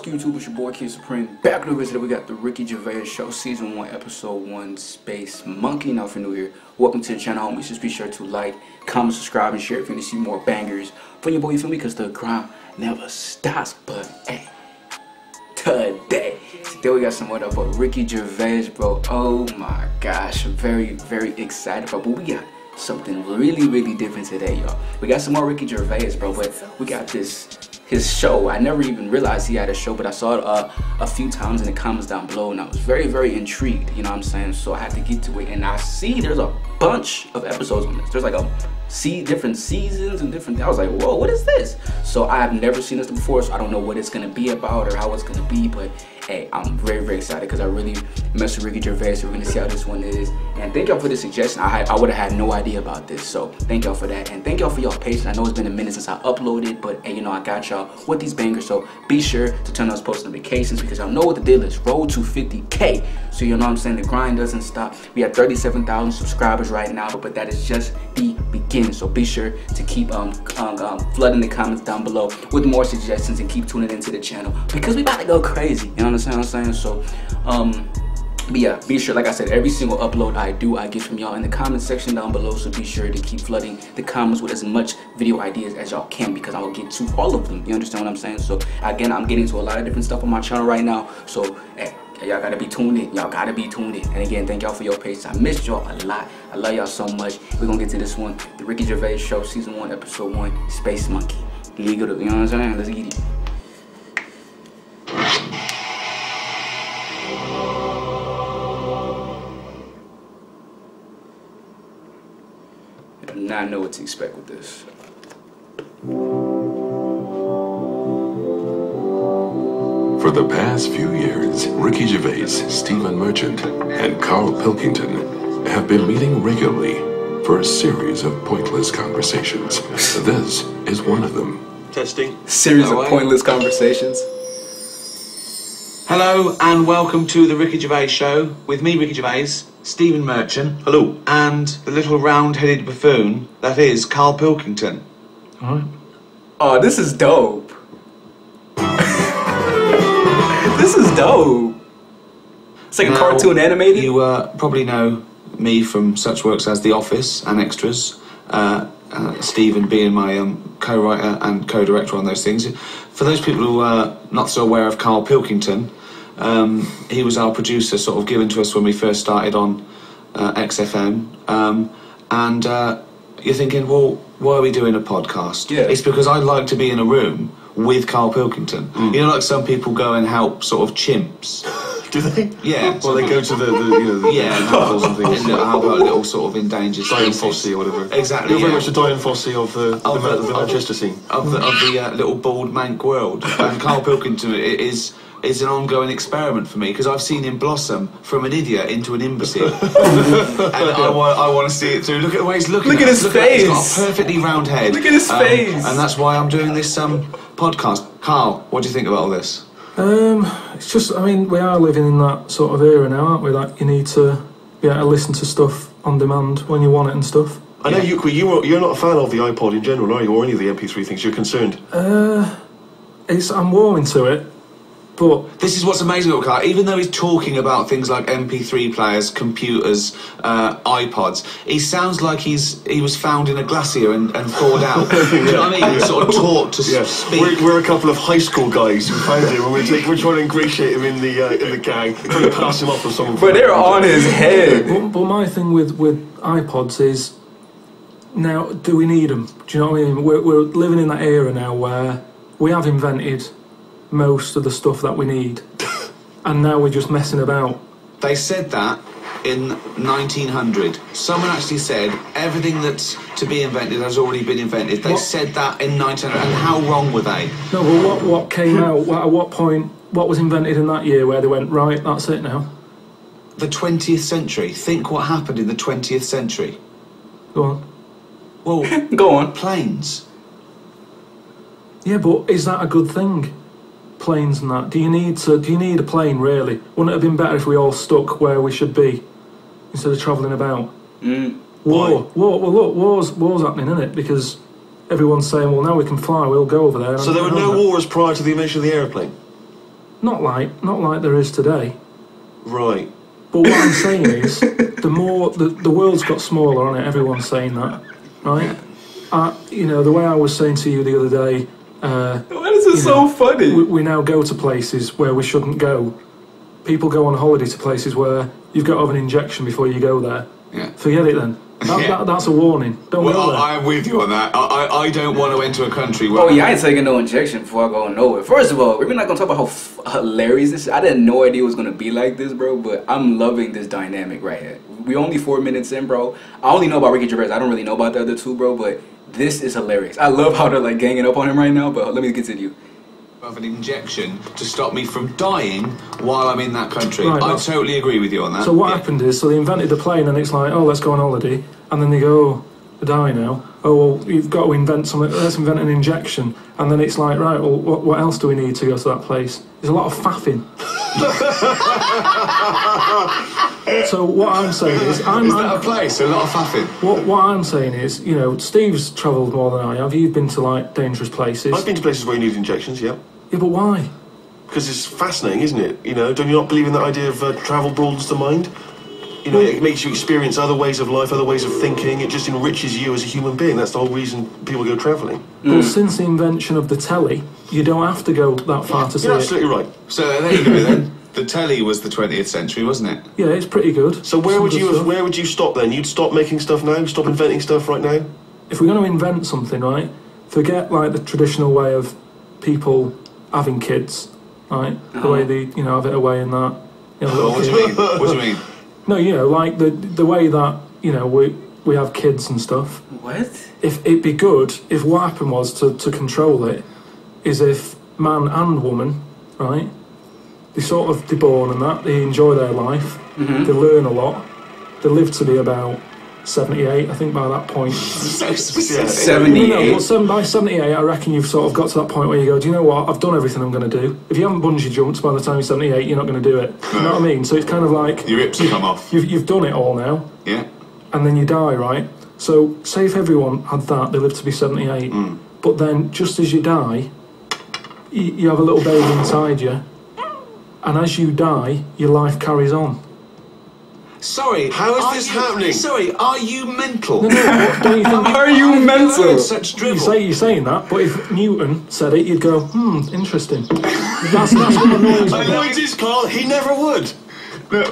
good, YouTube? It's your boy KingSupreme. Back with the we got the Ricky Gervais Show, Season 1, Episode 1, Space Monkey. Now, if you're new here, welcome to the channel, homies. Just be sure to like, comment, subscribe, and share if you want to see more bangers from your boy, you feel me? Because the grind never stops. But, hey, today we got some more about Ricky Gervais, bro. Oh my gosh, I'm very, very excited, bro. But we got something really different today, y'all. We got some more Ricky Gervais, bro, but we got his show. I never even realized he had a show, but I saw it a few times in the comments down below, and I was very intrigued, you know what I'm saying? So I had to get to it, and I see there's a bunch of episodes on this. There's like different seasons and different. I was like, whoa, what is this? So I have never seen this before, so I don't know what it's gonna be about or how it's gonna be, but hey, I'm very excited because I really mess with Ricky Gervais, so we're gonna see how this one is. And thank y'all for the suggestion. I would have had no idea about this, so thank y'all for that. And thank y'all for y'all patience. I know it's been a minute since I uploaded, but hey, you know, I got y'all with these bangers, so be sure to turn on those post notifications because y'all know what the deal is. Roll to 50K. So you know what I'm saying? The grind doesn't stop. We have 37,000 subscribers right now, but that is just the beginning. So be sure to keep flooding the comments down below with more suggestions and keep tuning into the channel because we about to go crazy. You know what I'm saying? So but yeah, be sure, like I said, every single upload I get from y'all in the comment section down below, so be sure to keep flooding the comments with as much video ideas as y'all can because I will get to all of them. You understand what I'm saying? So again, I'm getting to a lot of different stuff on my channel right now, so hey, y'all gotta be tuned in. Y'all gotta be tuned in. And again, thank y'all for your patience. I missed y'all a lot. I love y'all so much. We're gonna get to this one, the Ricky Gervais Show, Season 1, Episode 1, Space Monkey. Legal, you know what I'm saying? Let's get it. I do not know what to expect with this. For the past few years, Ricky Gervais, Stephen Merchant, and Carl Pilkington have been meeting regularly for a series of pointless conversations. This is one of them. Testing. Series of pointless conversations. Hello and welcome to the Ricky Gervais Show with me, Ricky Gervais, Stephen Merchant. Hello. And the little round-headed buffoon that is Carl Pilkington. Alright. Oh, this is dope. This is dope. It's like a cartoon animated. You probably know me from such works as The Office and Extras. Stephen being my co-writer and co-director on those things. For those people who are not so aware of Carl Pilkington, he was our producer, sort of given to us when we first started on XFM. And you're thinking, well, why are we doing a podcast? Yeah. It's because I like to be in a room with Carl Pilkington. You know, like some people go and help sort of chimps. Do they? Yeah. Well, they go to the yeah, animals and things. How about little sort of endangered Diane species. Fossey or whatever. Exactly. You're very yeah. much the Diane Fossey of the Manchester scene. Of the little bald mank world. And Carl Pilkington is an ongoing experiment for me because I've seen him blossom from an idiot into an imbecile. And I want to see it through. Look at the way he's looking. Look at his face. He's got a perfectly round head. Look at his face. And that's why I'm doing this podcast. Carl, what do you think about all this? It's just, I mean, we are living in that sort of era now, aren't we? Like, you need to be able to listen to stuff on demand when you want it and stuff. I know you're not a fan of the iPod in general, are you? Or any of the MP3 things? You're concerned? I'm warming to it, but... This is what's amazing about Carl. Even though he's talking about things like MP3 players, computers, iPods, he sounds like he was found in a glacier and thawed out. Do you know what I mean? Yeah. Sort of taught to speak. We're a couple of high school guys who found him, and we're trying to ingratiate him in the gang, trying to pass him off for someone. But they're on his head. But my thing with iPods is, now, do we need them? Do you know what I mean? We're living in that era now where we have invented most of the stuff that we need, and now we're just messing about. They said that in 1900. Someone actually said everything that's to be invented has already been invented. They said that in 1900, and how wrong were they? No, but what came out, at what point, what was invented in that year where they went, right, that's it now? The 20th century. Think what happened in the 20th century. Go on. Well, go on. Planes. Yeah, but is that a good thing? Planes and that. Do you need a plane, really? Wouldn't it have been better if we all stuck where we should be instead of travelling about? War. Well, look, war's happening, isn't it? Because everyone's saying, well, now we can fly, we'll go over there. So there were no wars prior to the invention of the aeroplane? Not like there is today. Right. But what I'm saying is, the world's got smaller on it. Everyone's saying that, right? You know, the way I was saying to you the other day. Why is it so funny? We now go to places where we shouldn't go. People go on holiday to places where you've got to have an injection before you go there. Yeah. Forget it then. That's a warning. Don't go there. I'm with you on that. I don't want to enter a country where... Oh yeah, I ain't taking no injection before I go nowhere. First of all, we're not gonna talk about how hilarious this is. I had no idea it was gonna be like this, bro. But I'm loving this dynamic right here. We only 4 minutes in, bro. I only know about Ricky Gervais. I don't really know about the other two, bro. But this is hilarious. I love how they're like ganging up on him right now. But let me continue. Of an injection to stop me from dying while I'm in that country. Right, I totally agree with you on that. So what happened is, so they invented the plane, and it's like, oh, let's go on holiday, and then they go, oh, I die now. Oh, well, you've got to invent something. Let's invent an injection, and then it's like, right, well, what else do we need to go to that place? There's a lot of faffing. So what I'm saying is, is that a place? A lot of faffing. What I'm saying is, you know, Steve's travelled more than I have. You've been to like dangerous places. I've been to places where you need injections, yeah. Yeah, but why? Because it's fascinating, isn't it? You know, don't you not believe in that idea of travel broadens the mind? You know, it makes you experience other ways of life, other ways of thinking. It just enriches you as a human being. That's the whole reason people go travelling. Well, since the invention of the telly, you don't have to go that far to see You're it. absolutely right. So there you go then. The telly was the 20th century, wasn't it? Yeah, it's pretty good. So where would you stop then? You'd stop making stuff now? Stop inventing stuff right now? If we're going to invent something, right, forget like the traditional way of people having kids, right? The way they, you know, have it away and that. You know, What do you mean? What do you mean? No, you know, like the way that, you know, we have kids and stuff. What? If it'd be good if what happened was to control it is if man and woman, right, they're born and that, they enjoy their life, they learn a lot, they live to be about 78, I think by that point. So specific. 78. Well, by 78, I reckon you've sort of got to that point where you go, do you know what, I've done everything I'm going to do. If you haven't bungee jumped by the time you're 78, you're not going to do it. You know what I mean? So it's kind of like... Your hips come off. You've done it all now. Yeah. And then you die, right? So, say if everyone had that, they live to be 78. But then, just as you die, you have a little baby inside you. And as you die, your life carries on. Sorry, How is this happening? Sorry, are you mental? No, don't you think... Are you mental? Such drivel. You're saying that, but if Newton said it, you'd go, interesting. That's what annoys The me. point is, Carl, he never would.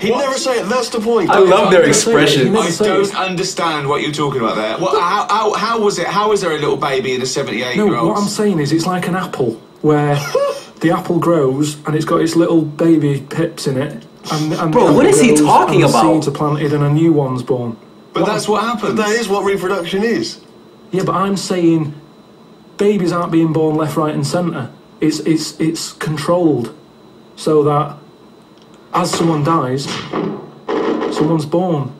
He'd never say it, that's the point. I love their expression. I don't understand what you're talking about there. How was it? How is there a little baby in a 78-year-old? No, what I'm saying is it's like an apple, where the apple grows and it's got its little baby pips in it. And Bro, what is he talking about? The seeds are planted and a new one's born. But that's what happens. That is what reproduction is. Yeah, but I'm saying babies aren't being born left, right, and centre. It's controlled, so that as someone dies, someone's born.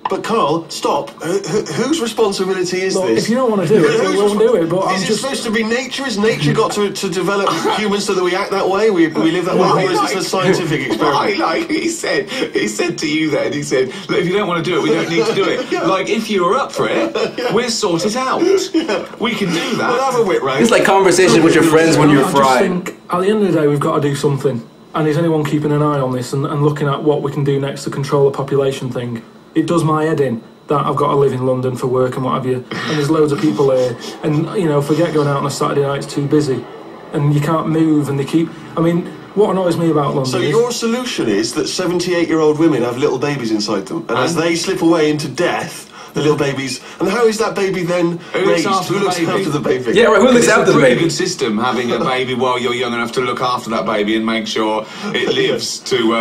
But Carl, stop. Whose responsibility is Look, this? if you don't want to do it, we won't do it. But Is it supposed to be nature? Has nature got to develop humans so that we act that way? We live that way? Or is this a scientific experiment? He said to you then, he said, look, if you don't want to do it, we don't need to do it. Like, if you were up for it, we'll sort it out. We can do that. We'll have a whip round. It's like conversation with your friends when you're I just fried. think at the end of the day, we've got to do something. And is anyone keeping an eye on this and looking at what we can do next to control the population thing? It does my head in that I've got to live in London for work and what have you, and there's loads of people here, and you know, forget going out on a Saturday night, it's too busy, and you can't move, and they keep. I mean, what annoys me about London So is, your solution is that 78-year-old women have little babies inside them, and as they slip away into death, the little babies. And how is that baby then raised? Who looks after the baby? Yeah, right. Who looks after the It's a pretty baby? good system, having a baby while you're young enough to look after that baby and make sure it lives to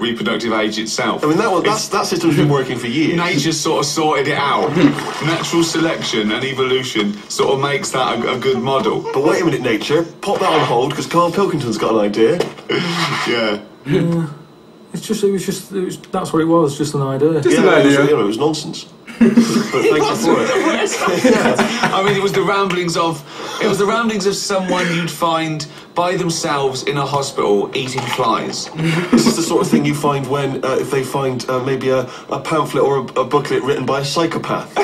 reproductive age itself. I mean, that system's been working for years. Nature's sort of sorted it out. Natural selection and evolution sort of makes that a good model. But wait a minute, nature. Pop that on hold, because Carl Pilkington's got an idea. Yeah. it was just that's what it was, just an idea. Just an idea. It was nonsense. but thank you for it. I mean, it was the ramblings of someone you'd find by themselves in a hospital eating flies. This is the sort of thing you find when, if they find maybe a pamphlet or a booklet written by a psychopath.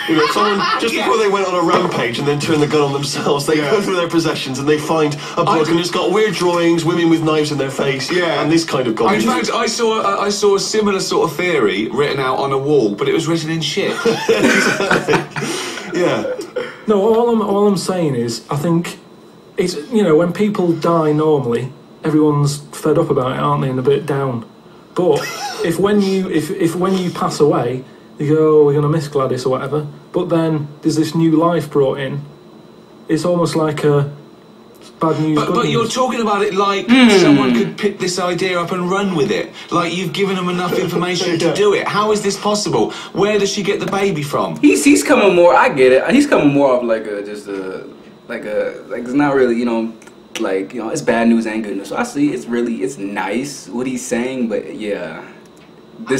You know, someone, just before they went on a rampage and then turned the gun on themselves, they go through their possessions and they find a book and it's got weird drawings, women with knives in their face, and this kind of garbage. In fact, I saw a similar sort of theory written out on a wall, but it was written in shit. Yeah. No, all I'm saying is, I think it's, you know, when people die normally, everyone's fed up about it, aren't they, and a bit down. But if when you pass away, you go, oh, we're going to miss Gladys or whatever, but then there's this new life brought in. It's almost like a bad news, good But news. you're talking about it like someone could pick this idea up and run with it. Like you've given them enough information to do it. How is this possible? Where does she get the baby from? He's coming more. I get it. He's coming more of like it's not really, you know, like, you know, it's bad news and good news. So I see it's nice what he's saying, but yeah. Why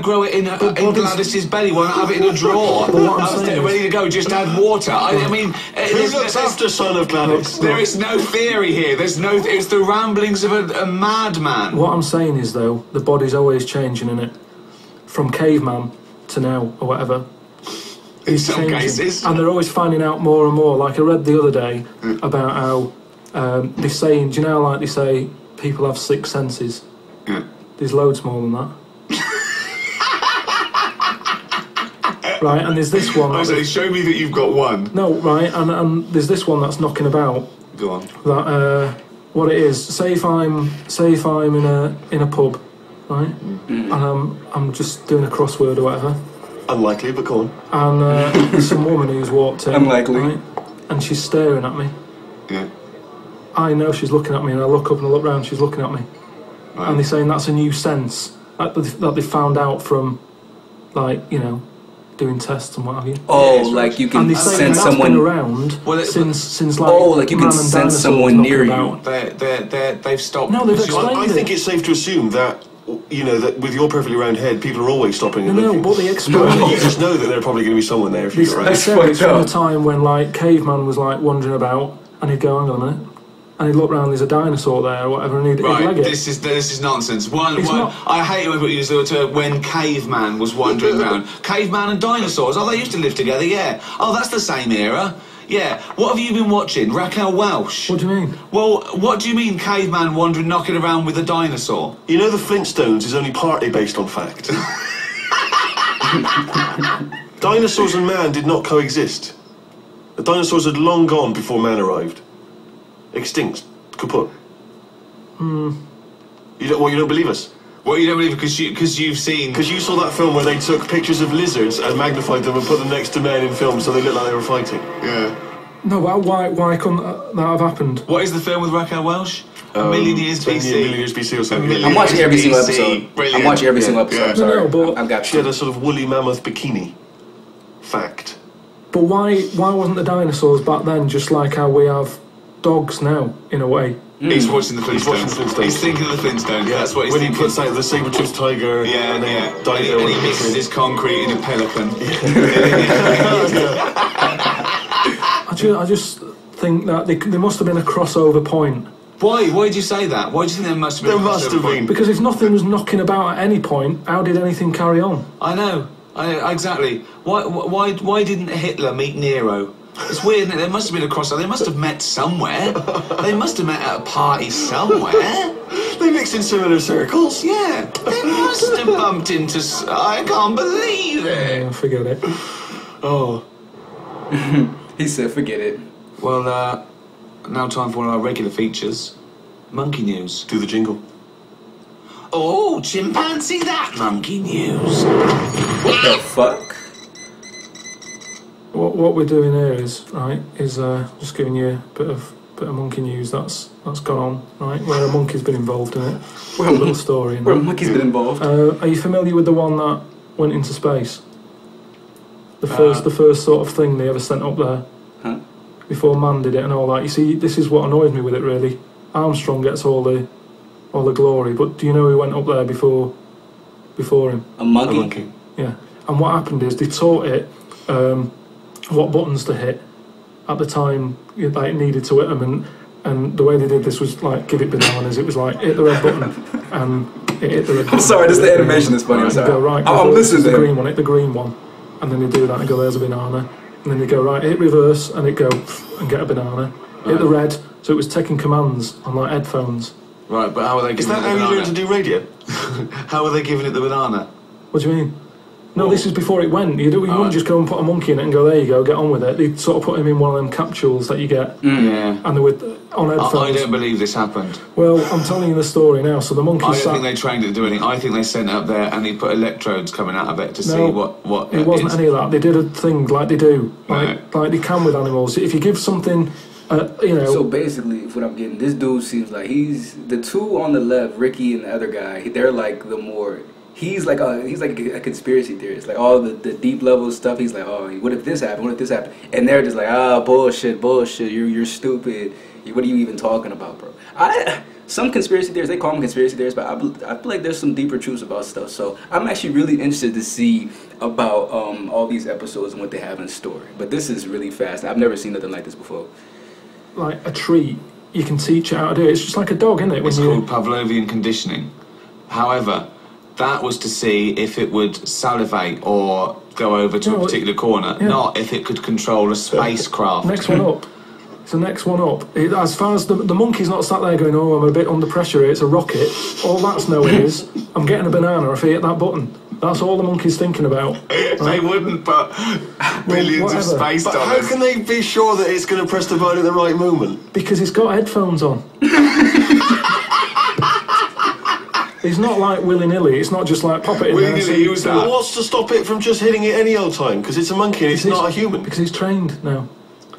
grow it in Gladys's belly? Why not have it in a drawer? Ready to go, just add water. I mean... Who looks after son of Gladys? There is no theory here. It's the ramblings of a madman. What I'm saying is, though, the body's always changing, innit? From caveman to now, or whatever. In some cases. And they're always finding out more and more. Like I read the other day about how they're saying, do you know, like they say, people have 6 senses? There's loads more than that. Right, and there's this one. I say, show me that you've got one. No, right, and there's this one that's knocking about. Go on. That what it is. Say if I'm in a pub, right, and I'm just doing a crossword or whatever. Unlikely, but go on. And there's some woman who's walked in. Unlikely. Right, and she's staring at me. Yeah. I know she's looking at me, and I look up and I look round. She's looking at me. Right. And they're saying that's a new sense that they found out from, like, you know, doing tests and what have you. Oh, like you can send someone around since like. Oh, like you can send someone near you. They've stopped. No, they've explained I think it's safe to assume that, you know, that with your perfectly round head, people are always stopping and looking. No, but they explain. You just know that there's probably going to be someone there if you're right. They said it's from a time when, like, caveman was like wandering about, and he'd go, hang on a minute. And he'd look round, there's a dinosaur there or whatever, and he'd leg it. This is nonsense. I hate it when people use the term when caveman was wandering around. Caveman and dinosaurs, oh, they used to live together, yeah. Oh, that's the same era. Yeah. What have you been watching? Raquel Welch? What do you mean? Well, what do you mean caveman wandering, knocking around with a dinosaur? You know the Flintstones is only partly based on fact. Dinosaurs and man did not coexist. The dinosaurs had long gone before man arrived. Extinct, kaput. You don't believe us? Well, you don't believe it because you've seen... Because you saw that film where they took pictures of lizards and magnified them and put them next to men in films so they looked like they were fighting. Yeah. No, why couldn't that have happened? What is the film with Raquel Welch? A million years BC. A million years BC or something. I'm watching every single episode. Brilliant. I'm watching every single episode. I'm sorry. No, but I've got She had a sort of woolly mammoth bikini. Fact. But why wasn't the dinosaurs back then just like how we have dogs now, in a way? He's watching the Flintstones. He's watching the Flintstones. He's thinking of the Flintstones. Yeah, that's what he's when thinking. When he puts out the saber-toothed tiger and then dino and he mixes his concrete in a pelican. I just think that there must have been a crossover point. Why? Why did you say that? Why do you think there must have been a crossover point? Because if nothing was knocking about at any point, how did anything carry on? I know. Exactly. Why didn't Hitler meet Nero? It's weird, isn't it? There must have been a crossover. They must have met somewhere. They must have met at a party somewhere. They mixed in similar circles. Yeah. They must have bumped into... I can't believe it. Yeah, forget it. Oh. He said, forget it. Well, now time for one of our regular features. Monkey News. Do the jingle. Oh, chimpanzee that monkey news. What the fuck? What we're doing here is just giving you a bit of monkey news that's gone on, right? Where a monkey's been involved in it. A little story. Where a monkey's been involved. Are you familiar with the one that went into space? The first sort of thing they ever sent up there. Huh? Before man did it and all that. You see, this is what annoys me with it really. Armstrong gets all the glory, but do you know who went up there before him? A monkey? Yeah. And what happened is they taught it what buttons to hit at the time like it needed to hit them, and the way they did this was like give it bananas. It was like hit the red button and it hit the red button. I'm sorry, this the animation is funny. I'm sorry. Go, right, I'm listening to the green one, hit the green one, and then they do that and go there's a banana, and then they go right hit reverse and it go and get a banana. Hit the red, so it was taking commands on like headphones. Right, but how are they giving it the banana? Is that how you learn to do radio? How are they giving it the banana? What do you mean? No, this is before it went. You wouldn't just go and put a monkey in it and go, there you go, get on with it. They'd sort of put him in one of them capsules that you get. Yeah. And they were on headphones. I don't believe this happened. Well, I'm telling you the story now. So the monkey I don't think they trained it to do anything. I think they sent it up there and they put electrodes coming out of it to see what it wasn't any of that. They did a thing like they do. Like they can with animals. If you give something... So basically, what I'm getting, this dude seems like he's the two on the left, Ricky and the other guy. They're like the more. He's like a conspiracy theorist. Like all the deep level stuff. He's like, oh, what if this happened? What if this happened? And they're just like, bullshit. You're stupid. What are you even talking about, bro? Some conspiracy theorists, they call them conspiracy theorists, but I feel like there's some deeper truths about stuff. So I'm actually really interested to see about all these episodes and what they have in store. But this is really fast. I've never seen nothing like this before. Like a treat, you can teach it how to do it. It's just like a dog, isn't it? It's called Pavlovian conditioning. However, that was to see if it would salivate or go over to a particular corner, not if it could control a spacecraft. Next one up. It's the next one up. As far as the monkey's not sat there going, oh, I'm a bit under pressure here, it's a rocket. All that's knowing is, I'm getting a banana if I hit that button. That's all the monkey's thinking about. Right? They wouldn't put billions of space dollars. But how can they be sure that it's going to press the button at the right moment? Because he's got headphones on. He's not like willy-nilly. It's not just like pop it in there. Well, what's to stop it from just hitting it any old time? Because it's a monkey and it's not a human. Because he's trained now.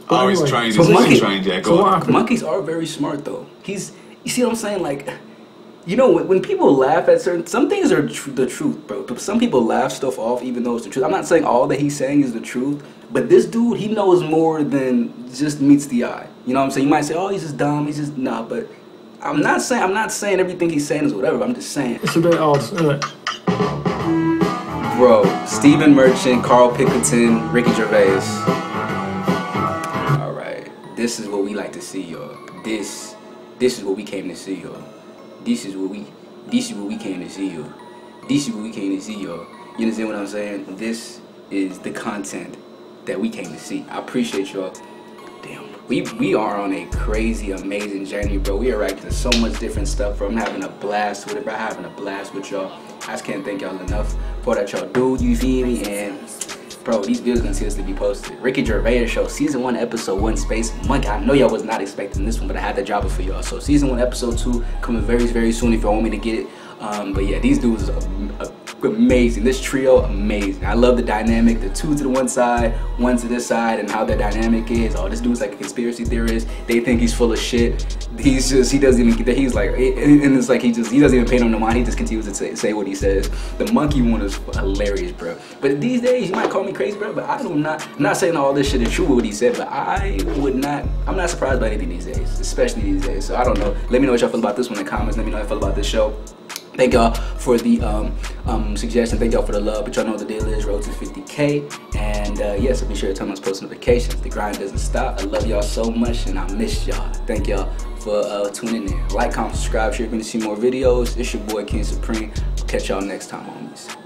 But anyway, he's trained. He's trained, yeah. So what happened? Monkeys are very smart, though. You see what I'm saying? Like, you know, when people laugh at some things are the truth, bro. But some people laugh stuff off even though it's the truth. I'm not saying all that he's saying is the truth, but this dude, he knows more than just meets the eye. You know what I'm saying? You might say, oh, he's just dumb. He's just but I'm not saying everything he's saying is whatever. I'm just saying it's a bit odd, isn't it? Bro, Stephen Merchant, Carl Pilkington, Ricky Gervais. All right, this is what we like to see, y'all. This is what we came to see, y'all. This is what we came to see, y'all. This is what we came to see, y'all. You understand what I'm saying? This is the content that we came to see. I appreciate y'all. Damn, we are on a crazy, amazing journey, bro. We are reacting to so much different stuff, bro. I'm having a blast with it, bro. I'm having a blast with y'all. I just can't thank y'all enough for that y'all do. You feel me? And bro, these videos gonna seriously be posted. Ricky Gervais Show, Season 1, Episode 1, Space Monkey. I know y'all was not expecting this one, but I had to drop it for y'all. So Season 1, Episode 2 coming very, very soon if y'all want me to get it. But yeah, these dudes are amazing. This trio, amazing. I love the dynamic, the two to the one side, one to this side, and how their dynamic is. Oh, this dude's like a conspiracy theorist. They think he's full of shit. He doesn't even get that. He's like, and it's like he doesn't even pay them no mind. He just continues to say what he says. The monkey one is hilarious, bro. But these days, you might call me crazy, bro, but I'm not saying all this shit is true what he said, but I'm not surprised by anything these days, especially these days. So I don't know. Let me know what y'all feel about this one in the comments. Let me know how you feel about this show. Thank y'all for the suggestion. Thank y'all for the love. But y'all know what the deal is. Road to 50K. And yeah, so be sure to turn on post notifications. The grind doesn't stop. I love y'all so much and I miss y'all. Thank y'all for tuning in. Like, comment, subscribe, share if you want to see more videos. It's your boy KingSupreme. Catch y'all next time, homies.